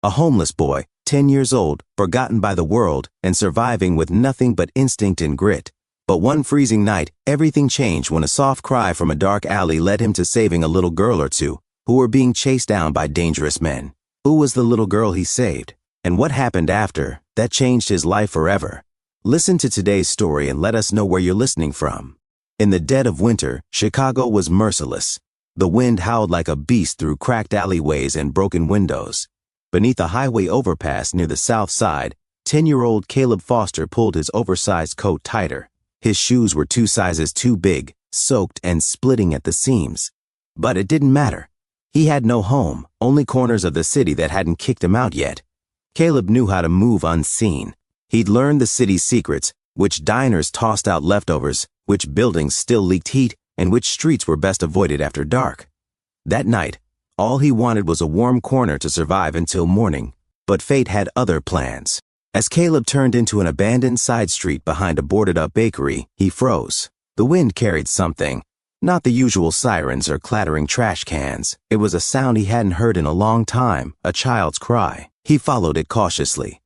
A homeless boy, 10 years old, forgotten by the world, and surviving with nothing but instinct and grit. But one freezing night, everything changed when a soft cry from a dark alley led him to saving a little girl or two, who were being chased down by dangerous men. Who was the little girl he saved? And what happened after that changed his life forever? Listen to today's story and let us know where you're listening from. In the dead of winter, Chicago was merciless. The wind howled like a beast through cracked alleyways and broken windows. Beneath a highway overpass near the south side, 10-year-old Caleb Foster pulled his oversized coat tighter. His shoes were 2 sizes too big, soaked and splitting at the seams. But it didn't matter. He had no home, only corners of the city that hadn't kicked him out yet. Caleb knew how to move unseen. He'd learned the city's secrets, which diners tossed out leftovers, which buildings still leaked heat, and which streets were best avoided after dark. That night, all he wanted was a warm corner to survive until morning, but fate had other plans. As Caleb turned into an abandoned side street behind a boarded-up bakery, he froze. The wind carried something. Not the usual sirens or clattering trash cans. It was a sound he hadn't heard in a long time, a child's cry. He followed it cautiously.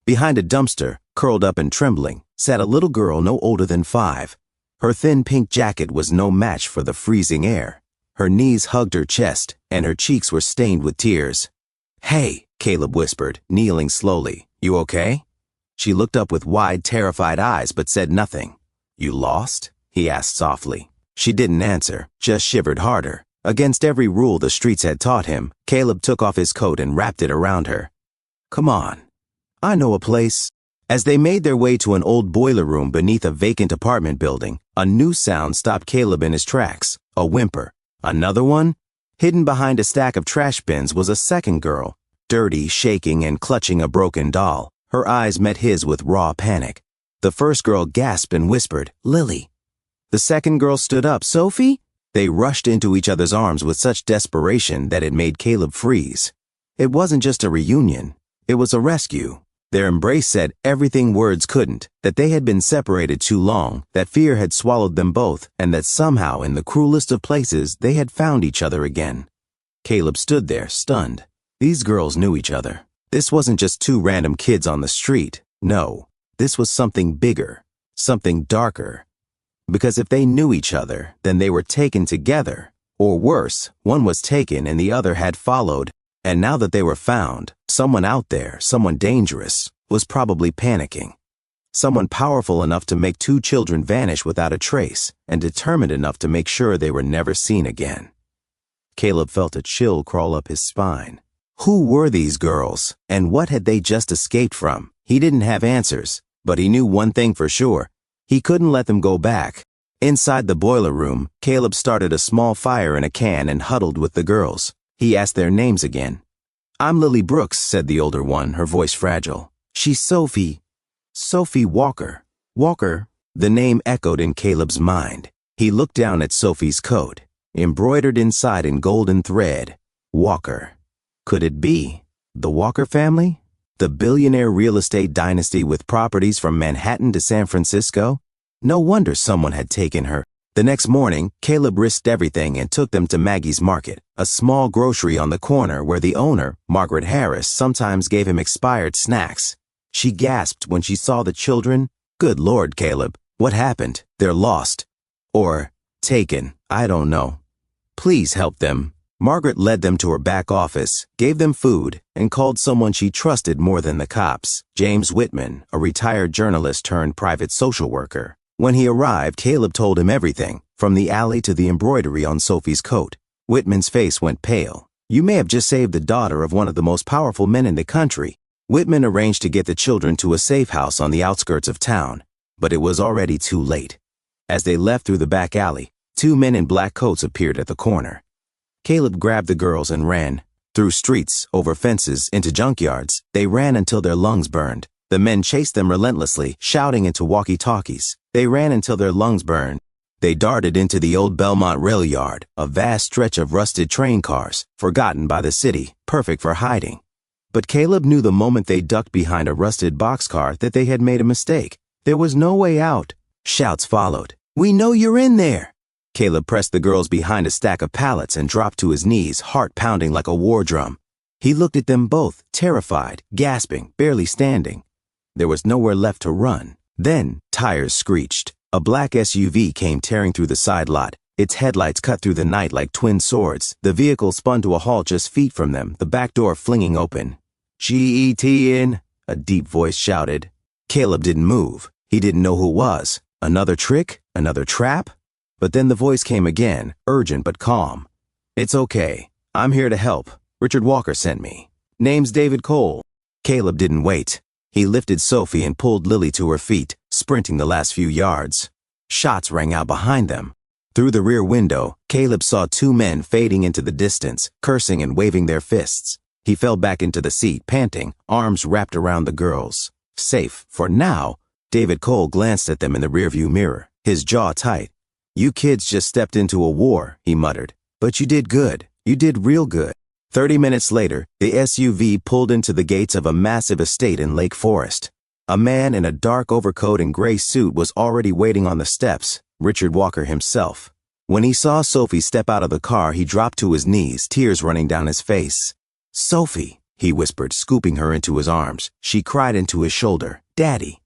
Behind a dumpster, curled up and trembling, sat a little girl no older than 5. Her thin pink jacket was no match for the freezing air. Her knees hugged her chest, and her cheeks were stained with tears. "Hey," Caleb whispered, kneeling slowly. "You okay?" She looked up with wide, terrified eyes but said nothing. "You lost?" he asked softly. She didn't answer, just shivered harder. Against every rule the streets had taught him, Caleb took off his coat and wrapped it around her. "Come on. I know a place." As they made their way to an old boiler room beneath a vacant apartment building, a new sound stopped Caleb in his tracks, a whimper. Another one? Hidden behind a stack of trash bins was a second girl, dirty, shaking, and clutching a broken doll. Her eyes met his with raw panic. The first girl gasped and whispered, "Lily." The second girl stood up, "Sophie?" They rushed into each other's arms with such desperation that it made Caleb freeze. It wasn't just a reunion, it was a rescue. Their embrace said everything words couldn't, that they had been separated too long, that fear had swallowed them both, and that somehow in the cruelest of places they had found each other again. Caleb stood there, stunned. These girls knew each other. This wasn't just 2 random kids on the street. No, this was something bigger, something darker. Because if they knew each other, then they were taken together. Or worse, one was taken and the other had followed. And now that they were found, someone out there, someone dangerous, was probably panicking. Someone powerful enough to make 2 children vanish without a trace, and determined enough to make sure they were never seen again. Caleb felt a chill crawl up his spine. Who were these girls, and what had they just escaped from? He didn't have answers, but he knew one thing for sure. He couldn't let them go back. Inside the boiler room, Caleb started a small fire in a can and huddled with the girls. He asked their names again. "I'm Lily Brooks," said the older one, her voice fragile. "She's Sophie. Sophie Walker." Walker, the name echoed in Caleb's mind. He looked down at Sophie's coat, embroidered inside in golden thread. Walker. Could it be the Walker family? The billionaire real estate dynasty with properties from Manhattan to San Francisco? No wonder someone had taken her. The next morning, Caleb risked everything and took them to Maggie's Market, a small grocery on the corner where the owner, Margaret Harris, sometimes gave him expired snacks. She gasped when she saw the children. "Good Lord, Caleb, what happened? They're lost. Or taken, I don't know. Please help them." Margaret led them to her back office, gave them food, and called someone she trusted more than the cops, James Whitman, a retired journalist turned private social worker. When he arrived, Caleb told him everything, from the alley to the embroidery on Sophie's coat. Whitman's face went pale. "You may have just saved the daughter of one of the most powerful men in the country." Whitman arranged to get the children to a safe house on the outskirts of town, but it was already too late. As they left through the back alley, 2 men in black coats appeared at the corner. Caleb grabbed the girls and ran. Through streets, over fences, into junkyards. They ran until their lungs burned. The men chased them relentlessly, shouting into walkie-talkies. They ran until their lungs burned. They darted into the old Belmont rail yard, a vast stretch of rusted train cars, forgotten by the city, perfect for hiding. But Caleb knew the moment they ducked behind a rusted boxcar that they had made a mistake. There was no way out. Shouts followed. "We know you're in there!" Caleb pressed the girls behind a stack of pallets and dropped to his knees, heart pounding like a war drum. He looked at them both, terrified, gasping, barely standing. There was nowhere left to run. Then, tires screeched. A black SUV came tearing through the side lot. Its headlights cut through the night like twin swords. The vehicle spun to a halt just feet from them, the back door flinging open. "Get in," a deep voice shouted. Caleb didn't move. He didn't know who it was. Another trick? Another trap? But then the voice came again, urgent but calm. "It's okay. I'm here to help. Richard Walker sent me. Name's David Cole." Caleb didn't wait. He lifted Sophie and pulled Lily to her feet, sprinting the last few yards. Shots rang out behind them. Through the rear window, Caleb saw two men fading into the distance, cursing and waving their fists. He fell back into the seat, panting, arms wrapped around the girls. Safe, for now. David Cole glanced at them in the rearview mirror, his jaw tight. "You kids just stepped into a war," he muttered. "But you did good. You did real good." 30 minutes later, the SUV pulled into the gates of a massive estate in Lake Forest. A man in a dark overcoat and gray suit was already waiting on the steps, Richard Walker himself. When he saw Sophie step out of the car, he dropped to his knees, tears running down his face. "Sophie," he whispered, scooping her into his arms. She cried into his shoulder, "Daddy."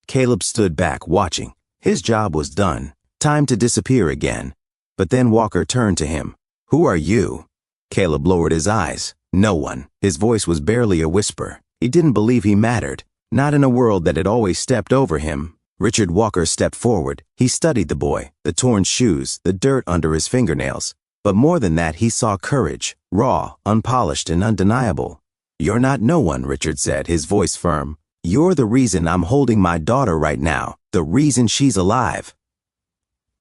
Caleb stood back, watching. His job was done. Time to disappear again. But then Walker turned to him. "Who are you?" Caleb lowered his eyes. No one. His voice was barely a whisper. He didn't believe he mattered. Not in a world that had always stepped over him. Richard Walker stepped forward. He studied the boy, the torn shoes, the dirt under his fingernails. But more than that, he saw courage, raw, unpolished, and undeniable. "You're not no one," Richard said, his voice firm. "You're the reason I'm holding my daughter right now, the reason she's alive."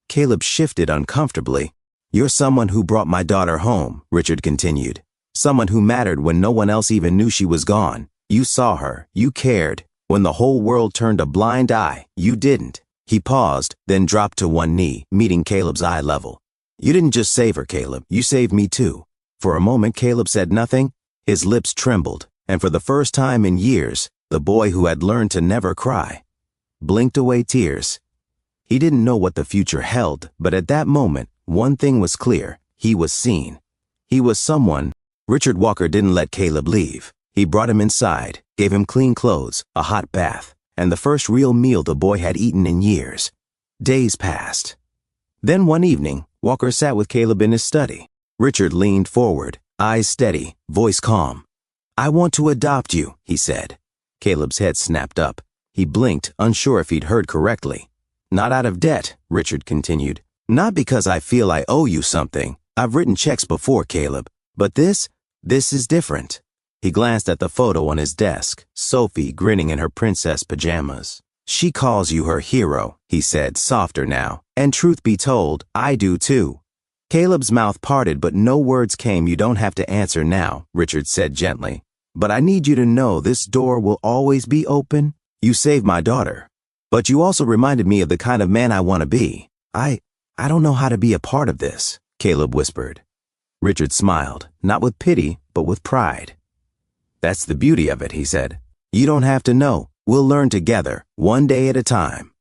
Caleb shifted uncomfortably. "You're someone who brought my daughter home," Richard continued. "Someone who mattered when no one else even knew she was gone. You saw her. You cared. When the whole world turned a blind eye, you didn't." He paused, then dropped to one knee, meeting Caleb's eye level. "You didn't just save her, Caleb. You saved me too." For a moment, Caleb said nothing. His lips trembled, and for the first time in years, the boy who had learned to never cry blinked away tears. He didn't know what the future held, but at that moment, one thing was clear. He was seen. He was someone. Richard Walker didn't let Caleb leave. He brought him inside, gave him clean clothes, a hot bath, and the first real meal the boy had eaten in years. Days passed. Then one evening, Walker sat with Caleb in his study. Richard leaned forward, eyes steady, voice calm. "I want to adopt you," he said. Caleb's head snapped up. He blinked, unsure if he'd heard correctly. "Not out of debt," Richard continued. "Not because I feel I owe you something. I've written checks before, Caleb. But this is different." He glanced at the photo on his desk, Sophie grinning in her princess pajamas. "She calls you her hero," he said, softer now. "And truth be told, I do too." Caleb's mouth parted, but no words came. "You don't have to answer now," Richard said gently. "But I need you to know this door will always be open. You saved my daughter. But you also reminded me of the kind of man I want to be. I don't know how to be a part of this," Caleb whispered. Richard smiled, not with pity, but with pride. "That's the beauty of it," he said. "You don't have to know. We'll learn together, one day at a time."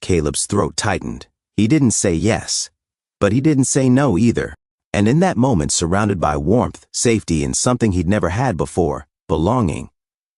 Caleb's throat tightened. He didn't say yes, but he didn't say no either. And in that moment, surrounded by warmth, safety, and something he'd never had before, belonging,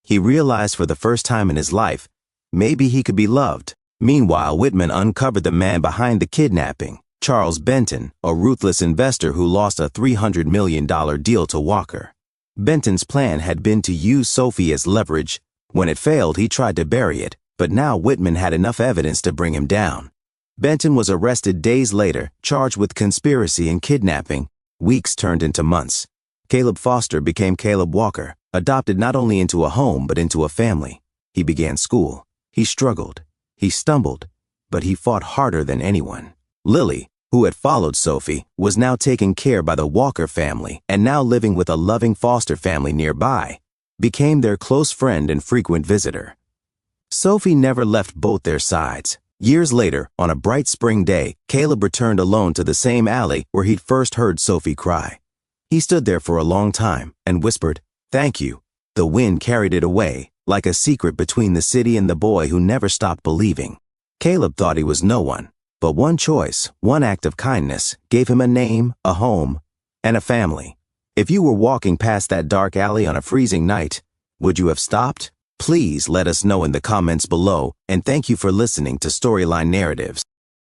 he realized for the first time in his life, maybe he could be loved. Meanwhile, Whitman uncovered the man behind the kidnapping, Charles Benton, a ruthless investor who lost a $300 million deal to Walker. Benton's plan had been to use Sophie as leverage. When it failed, he tried to bury it, but now Whitman had enough evidence to bring him down. Benton was arrested days later, charged with conspiracy and kidnapping. Weeks turned into months. Caleb Foster became Caleb Walker, adopted not only into a home but into a family. He began school. He struggled. He stumbled, but he fought harder than anyone. Lily, who had followed Sophie, was now taken care by the Walker family and now living with a loving foster family nearby, became their close friend and frequent visitor. Sophie never left both their sides. Years later, on a bright spring day, Caleb returned alone to the same alley where he'd first heard Sophie cry. He stood there for a long time and whispered, "Thank you." The wind carried it away, like a secret between the city and the boy who never stopped believing. Caleb thought he was no one, but one choice, one act of kindness, gave him a name, a home, and a family. If you were walking past that dark alley on a freezing night, would you have stopped? Please let us know in the comments below, and thank you for listening to Storyline Narratives.